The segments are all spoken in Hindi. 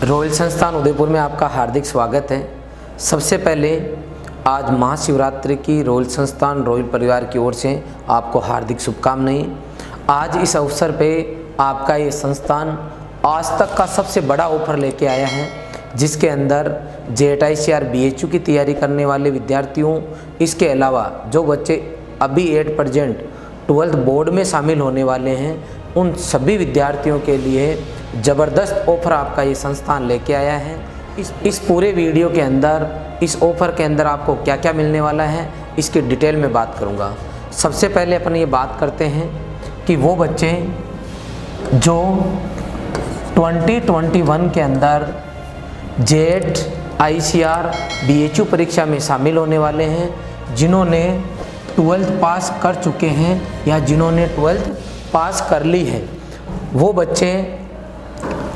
रॉयल संस्थान उदयपुर में आपका हार्दिक स्वागत है। सबसे पहले आज महाशिवरात्रि की रॉयल संस्थान रॉयल परिवार की ओर से आपको हार्दिक शुभकामनाएं। आज इस अवसर पे आपका ये संस्थान आज तक का सबसे बड़ा ऑफर लेके आया है, जिसके अंदर JET ICAR BHU की तैयारी करने वाले विद्यार्थियों, इसके अलावा जो बच्चे अभी 8% 12th बोर्ड में शामिल होने वाले हैं, उन सभी विद्यार्थियों के लिए ज़बरदस्त ऑफ़र आपका ये संस्थान लेके आया है। इस पूरे वीडियो के अंदर इस ऑफ़र के अंदर आपको क्या क्या मिलने वाला है, इसकी डिटेल में बात करूँगा। सबसे पहले अपन ये बात करते हैं कि वो बच्चे जो 2021 के अंदर JET ICAR BHU परीक्षा में शामिल होने वाले हैं, जिन्होंने 12th पास कर चुके हैं या जिन्होंने 12th पास कर ली है, वो बच्चे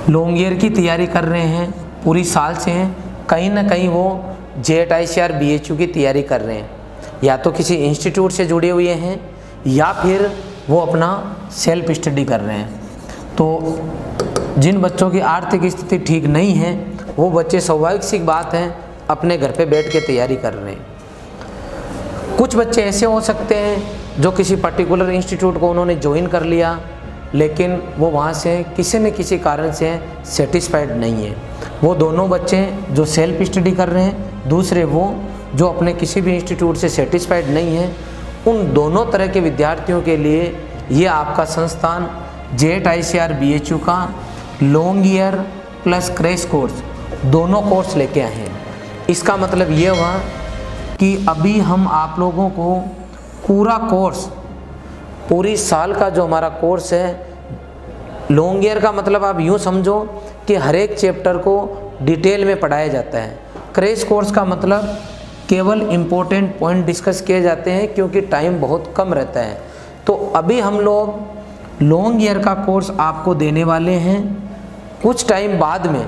लॉन्ग ईयर की तैयारी कर रहे हैं, पूरी साल से हैं, कहीं ना कहीं वो JET ICAR BHU की तैयारी कर रहे हैं, या तो किसी इंस्टीट्यूट से जुड़े हुए हैं या फिर वो अपना सेल्फ स्टडी कर रहे हैं। तो जिन बच्चों की आर्थिक स्थिति ठीक नहीं है, वो बच्चे स्वाभाविक सी बात है अपने घर पे बैठ के तैयारी कर रहे हैं। कुछ बच्चे ऐसे हो सकते हैं जो किसी पर्टिकुलर इंस्टीट्यूट को उन्होंने ज्वाइन कर लिया, लेकिन वो वहाँ से किसी न किसी कारण से सेटिस्फाइड नहीं है। वो दोनों बच्चे जो सेल्फ स्टडी कर रहे हैं, दूसरे वो जो अपने किसी भी इंस्टीट्यूट से सेटिस्फाइड नहीं है, उन दोनों तरह के विद्यार्थियों के लिए ये आपका संस्थान JET ICAR BHU का long year plus crash course दोनों कोर्स लेके आए हैं। इसका मतलब ये हुआ कि अभी हम आप लोगों को पूरा कोर्स, पूरी साल का जो हमारा कोर्स है, लॉन्ग ईयर का मतलब आप यूँ समझो कि हर एक चैप्टर को डिटेल में पढ़ाया जाता है। क्रैश कोर्स का मतलब केवल इम्पोर्टेंट पॉइंट डिस्कस किए जाते हैं, क्योंकि टाइम बहुत कम रहता है। तो अभी हम लोग लॉन्ग ईयर का कोर्स आपको देने वाले हैं। कुछ टाइम बाद में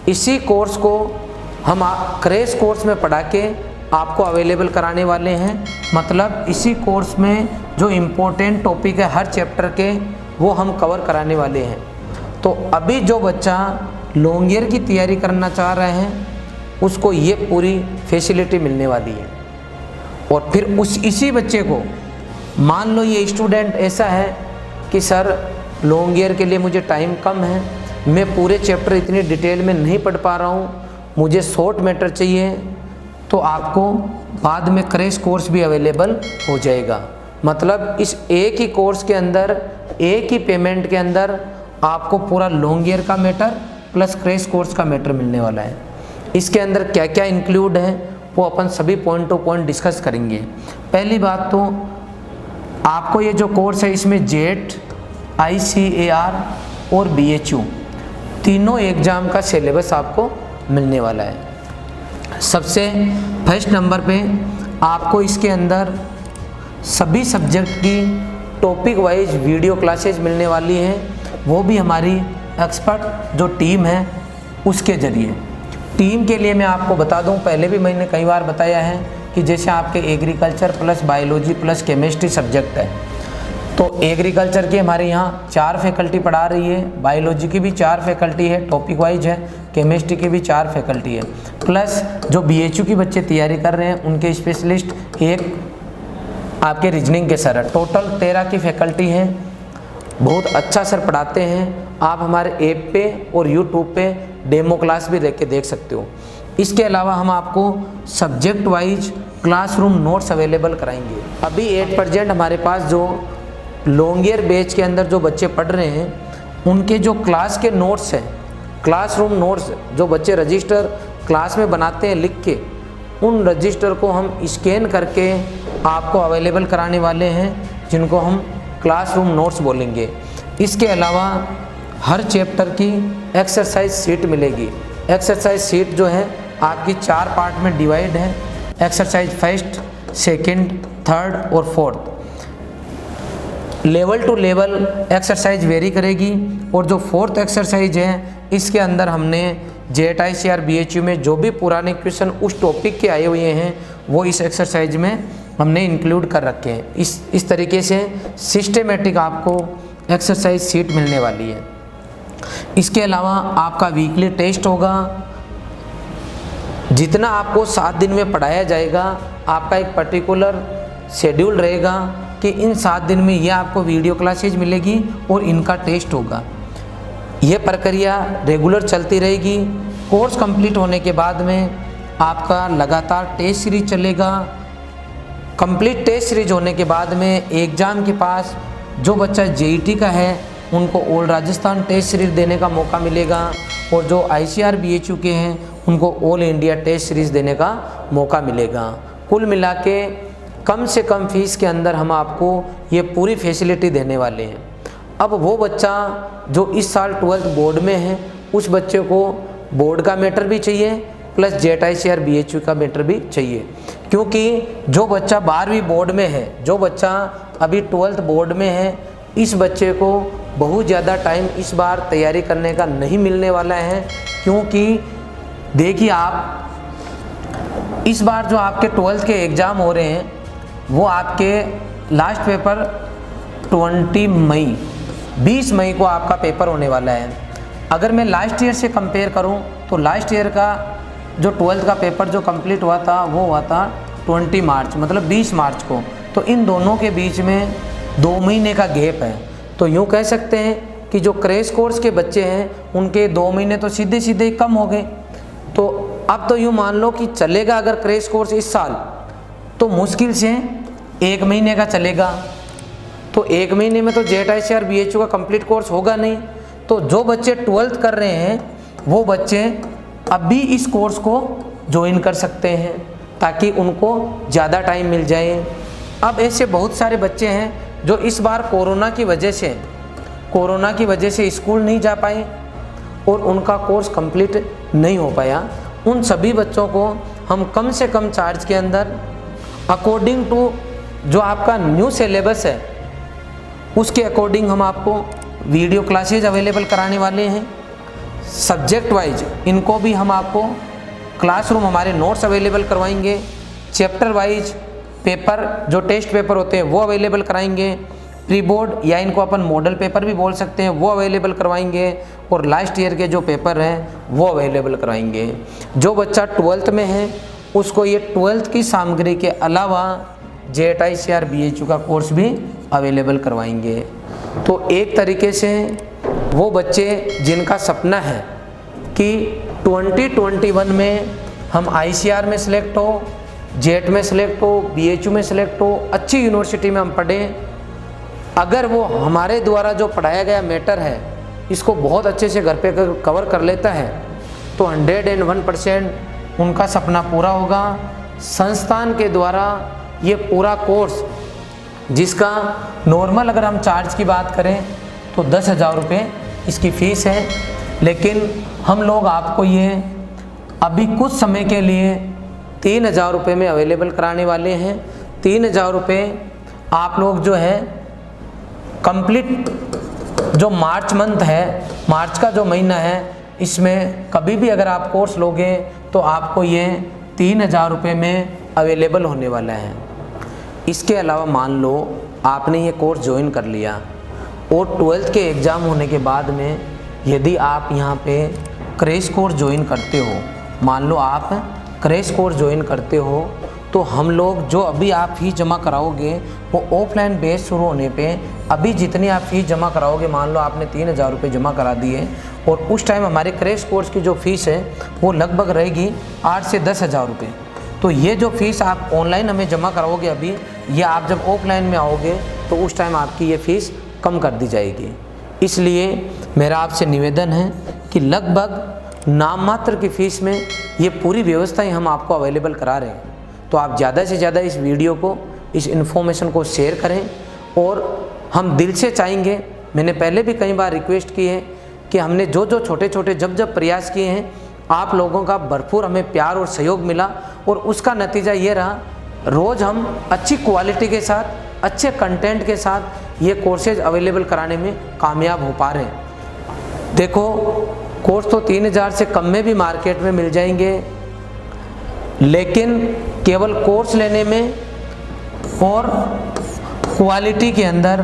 इसी कोर्स को हम क्रैश कोर्स में पढ़ा के आपको अवेलेबल कराने वाले हैं। मतलब इसी कोर्स में जो इम्पोर्टेंट टॉपिक है हर चैप्टर के, वो हम कवर कराने वाले हैं। तो अभी जो बच्चा लॉन्ग ईयर की तैयारी करना चाह रहे हैं, उसको ये पूरी फैसिलिटी मिलने वाली है। और फिर इसी बच्चे को, मान लो ये स्टूडेंट ऐसा है कि सर लॉन्ग ईयर के लिए मुझे टाइम कम है, मैं पूरे चैप्टर इतनी डिटेल में नहीं पढ़ पा रहा हूँ, मुझे शॉर्ट मैटर चाहिए, तो आपको बाद में क्रैश कोर्स भी अवेलेबल हो जाएगा। मतलब इस एक ही कोर्स के अंदर, एक ही पेमेंट के अंदर आपको पूरा लॉन्ग ईयर का मैटर प्लस क्रैश कोर्स का मैटर मिलने वाला है। इसके अंदर क्या क्या इंक्लूड है, वो अपन सभी पॉइंट टू पॉइंट डिस्कस करेंगे। पहली बात तो आपको ये जो कोर्स है, इसमें JET ICAR और BHU तीनों एग्ज़ाम का सिलेबस आपको मिलने वाला है। सबसे फर्स्ट नंबर पे आपको इसके अंदर सभी सब्जेक्ट की टॉपिक वाइज वीडियो क्लासेज मिलने वाली हैं, वो भी हमारी एक्सपर्ट जो टीम है उसके ज़रिए। टीम के लिए मैं आपको बता दूं, पहले भी मैंने कई बार बताया है कि जैसे आपके agriculture plus biology plus chemistry subject है, तो एग्रीकल्चर की हमारे यहाँ 4 फैकल्टी पढ़ा रही है, बायोलॉजी की भी 4 फैकल्टी है, टॉपिक वाइज है, केमिस्ट्री की भी 4 फैकल्टी है, प्लस जो BHU की बच्चे तैयारी कर रहे हैं उनके स्पेशलिस्ट एक आपके रीजनिंग के सर है। टोटल 13 की फैकल्टी है। बहुत अच्छा सर पढ़ाते हैं। आप हमारे ऐप पे और यूट्यूब पे डेमो क्लास भी देख सकते हो। इसके अलावा हम आपको subject wise classroom notes available कराएंगे। अभी 8% हमारे पास जो लॉन्ग ईयर बैच के अंदर जो बच्चे पढ़ रहे हैं, उनके जो क्लास के नोट्स हैं, क्लासरूम नोट्स जो बच्चे रजिस्टर क्लास में बनाते हैं लिख के, उन रजिस्टर को हम स्कैन करके आपको अवेलेबल कराने वाले हैं, जिनको हम क्लासरूम नोट्स बोलेंगे। इसके अलावा हर चैप्टर की एक्सरसाइज शीट मिलेगी। एक्सरसाइज शीट जो है आपकी 4 पार्ट में डिवाइड है। एक्सरसाइज फर्स्ट, सेकंड, थर्ड और fourth. Level to level exercise vary करेगी। और जो फोर्थ एक्सरसाइज है, इसके अंदर हमने JET ICAR BHU में जो भी पुराने क्वेश्चन उस टॉपिक के आए हुए हैं, वो इस एक्सरसाइज में हमने इंक्लूड कर रखे हैं। इस तरीके से सिस्टेमेटिक आपको एक्सरसाइज शीट मिलने वाली है। इसके अलावा आपका वीकली टेस्ट होगा। जितना आपको 7 दिन में पढ़ाया जाएगा, आपका एक पर्टिकुलर शेड्यूल रहेगा कि इन 7 दिन में ये आपको वीडियो क्लासेज मिलेगी और इनका टेस्ट होगा। ये प्रक्रिया रेगुलर चलती रहेगी। कोर्स कंप्लीट होने के बाद में आपका लगातार टेस्ट सीरीज चलेगा। कंप्लीट टेस्ट सीरीज होने के बाद में एग्ज़ाम के पास जो बच्चा जेईटी का है उनको ऑल राजस्थान टेस्ट सीरीज देने का मौका मिलेगा, और जो ICR BHU के हैं उनको ऑल इंडिया टेस्ट सीरीज देने का मौका मिलेगा। कुल मिला के कम से कम फीस के अंदर हम आपको ये पूरी फैसिलिटी देने वाले हैं। अब वो बच्चा जो इस साल 12th बोर्ड में है, उस बच्चे को बोर्ड का मैटर भी चाहिए प्लस JET ICR BHU का मैटर भी चाहिए, क्योंकि जो बच्चा 12वीं बोर्ड में है, जो बच्चा अभी 12th बोर्ड में है, इस बच्चे को बहुत ज़्यादा टाइम इस बार तैयारी करने का नहीं मिलने वाला है। क्योंकि देखिए आप इस बार जो आपके 12th के एग्ज़ाम हो रहे हैं वो आपके लास्ट पेपर 20 मई को आपका पेपर होने वाला है। अगर मैं लास्ट ईयर से कंपेयर करूं तो लास्ट ईयर का जो 12th का पेपर जो कंप्लीट हुआ था वो हुआ था 20 मार्च, मतलब 20 मार्च को। तो इन दोनों के बीच में 2 महीने का गैप है। तो यूँ कह सकते हैं कि जो क्रैश कोर्स के बच्चे हैं उनके 2 महीने तो सीधे सीधे कम हो गए। तो अब तो यूँ मान लो कि चलेगा अगर क्रैश कोर्स इस साल तो मुश्किल से 1 महीने का चलेगा। तो 1 महीने में तो JET ICR BHU का कंप्लीट कोर्स होगा नहीं। तो जो बच्चे 12th कर रहे हैं वो बच्चे अभी इस कोर्स को ज्वाइन कर सकते हैं ताकि उनको ज़्यादा टाइम मिल जाए। अब ऐसे बहुत सारे बच्चे हैं जो इस बार कोरोना की वजह से स्कूल नहीं जा पाए और उनका कोर्स कंप्लीट नहीं हो पाया। उन सभी बच्चों को हम कम से कम चार्ज के अंदर अकॉर्डिंग टू जो आपका न्यू सिलेबस है उसके अकॉर्डिंग हम आपको वीडियो क्लासेज अवेलेबल कराने वाले हैं। सब्जेक्ट वाइज इनको भी हम आपको क्लासरूम हमारे नोट्स अवेलेबल करवाएंगे। चैप्टर वाइज पेपर जो टेस्ट पेपर होते हैं वो अवेलेबल कराएंगे। प्री बोर्ड या इनको अपन मॉडल पेपर भी बोल सकते हैं वो अवेलेबल करवाएंगे, और लास्ट ईयर के जो पेपर हैं वो अवेलेबल करवाएंगे। जो बच्चा 12th में है उसको ये 12th की सामग्री के अलावा JET ICR BHU का कोर्स भी अवेलेबल करवाएंगे। तो एक तरीके से वो बच्चे जिनका सपना है कि 2021 में हम ICR में सिलेक्ट हो, JET में सिलेक्ट हो, BHU में सिलेक्ट हो, अच्छी यूनिवर्सिटी में हम पढ़ें, अगर वो हमारे द्वारा जो पढ़ाया गया मैटर है इसको बहुत अच्छे से घर पे कवर कर लेता है तो 101% उनका सपना पूरा होगा। संस्थान के द्वारा ये पूरा कोर्स जिसका नॉर्मल अगर हम चार्ज की बात करें तो 10,000 रुपये इसकी फ़ीस है, लेकिन हम लोग आपको ये अभी कुछ समय के लिए 3,000 रुपये में अवेलेबल कराने वाले हैं। 3,000 रुपये आप लोग जो है कंप्लीट जो मार्च मंथ है, मार्च का जो महीना है, इसमें कभी भी अगर आप कोर्स लोगे तो आपको ये 3,000 रुपये में अवेलेबल होने वाला है। इसके अलावा मान लो आपने ये कोर्स ज्वाइन कर लिया और 12th के एग्ज़ाम होने के बाद में यदि आप यहाँ पे क्रैश कोर्स ज्वाइन करते हो, मान लो आप क्रैश कोर्स ज्वाइन करते हो, तो हम लोग जो अभी आप फीस जमा कराओगे वो ऑफलाइन बेस शुरू होने पे अभी जितनी आप फीस जमा कराओगे, मान लो आपने 3,000 रुपये जमा करा दिए और उस टाइम हमारे क्रैश कोर्स की जो फ़ीस है वो लगभग रहेगी 8 से 10,000 रुपये। तो ये जो फ़ीस आप ऑनलाइन हमें जमा कराओगे अभी, ये आप जब ऑफलाइन में आओगे तो उस टाइम आपकी ये फ़ीस कम कर दी जाएगी। इसलिए मेरा आपसे निवेदन है कि लगभग नाम मात्र की फ़ीस में ये पूरी व्यवस्थाएं हम आपको अवेलेबल करा रहे हैं। तो आप ज़्यादा से ज़्यादा इस वीडियो को, इस इन्फॉर्मेशन को शेयर करें, और हम दिल से चाहेंगे, मैंने पहले भी कई बार रिक्वेस्ट की है कि हमने जो छोटे छोटे जब प्रयास किए हैं, आप लोगों का भरपूर हमें प्यार और सहयोग मिला और उसका नतीजा ये रहा, रोज़ हम अच्छी क्वालिटी के साथ, अच्छे कंटेंट के साथ ये कोर्सेज अवेलेबल कराने में कामयाब हो पा रहे हैं। देखो कोर्स तो 3,000 से कम में भी मार्केट में मिल जाएंगे, लेकिन केवल कोर्स लेने में और क्वालिटी के अंदर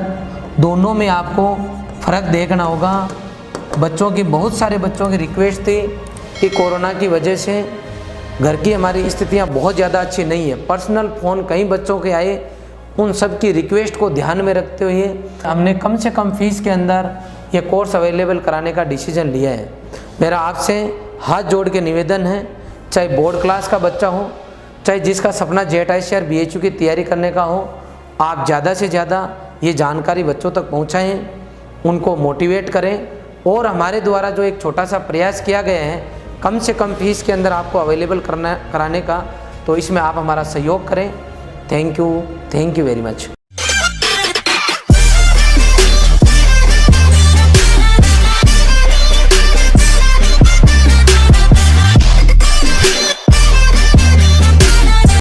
दोनों में आपको फ़र्क देखना होगा। बच्चों की, बहुत सारे बच्चों की रिक्वेस्ट थी कि कोरोना की वजह से घर की हमारी स्थितियां बहुत ज़्यादा अच्छी नहीं है। पर्सनल फ़ोन कई बच्चों के आए, उन सब की रिक्वेस्ट को ध्यान में रखते हुए हमने कम से कम फीस के अंदर ये कोर्स अवेलेबल कराने का डिसीजन लिया है। मेरा आपसे हाथ जोड़ के निवेदन है, चाहे बोर्ड क्लास का बच्चा हो, चाहे जिसका सपना जेट ICR BHU की तैयारी करने का हो, आप ज़्यादा से ज़्यादा ये जानकारी बच्चों तक पहुँचाएँ, उनको मोटिवेट करें और हमारे द्वारा जो एक छोटा सा प्रयास किया गया है कम से कम फीस के अंदर आपको अवेलेबल कराने का, तो इसमें आप हमारा सहयोग करें। Thank you very much.